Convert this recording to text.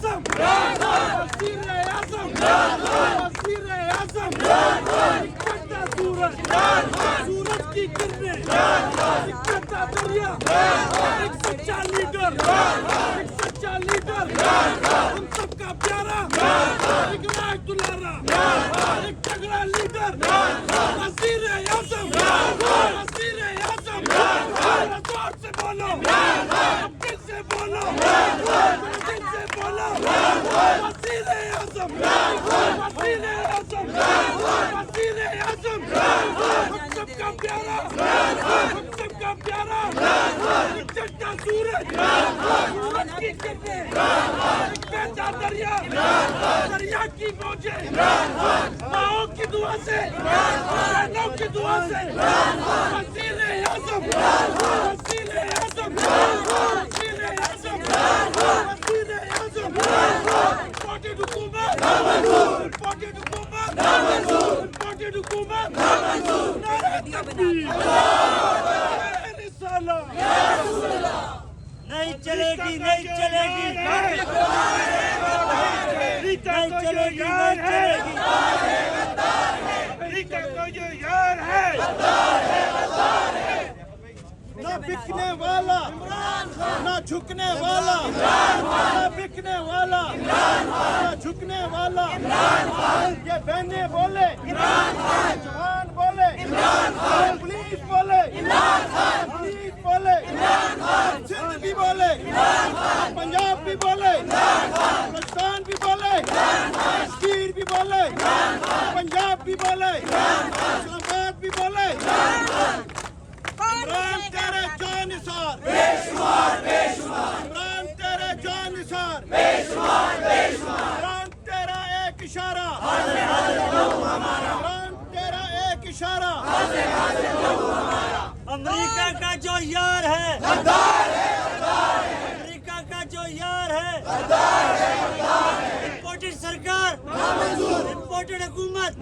आजम वज़ीर आजम वज़ीर आजम निकलता सूरज सूरज की किरणें निकलता दरिया एक सच्चा लीडर हम सबका प्यारा एक राज दुलारा एक तगड़ा लीडर वज़ीर आजम जोर से बोलो दिल से बोलो वज़ीर आज़म हम सबका प्यारा निकलता सूरज की किरणें बहता दरिया की मौजें माओ की दुआ से बहनों की दुआ से वज़ीर आज़म Imported hukumat Nara takbir Risalah नहीं चलेगी नहीं चलेगी नहीं चलेगी ना बिकने वाला ना झुकने वाला ना बिकने वाला ना झुकने वाला ये बहने बोले जवान बोले पुलिस बोले सिंध भी बोले पंजाब भी बोले राजस्थान भी बोले कश्मीर भी बोले पंजाब भी बोले इस्लामाबाद भी बोले इमरान तेरे जानिसार इमरान तेरे जानिसार इमरान तेरा एक इशारा इमरान तेरा एक इशारा अमेरिका का जो यार है अमेरिका का जो यार है इम्पोर्टेड सरकार इम्पोर्टेड हुकूमत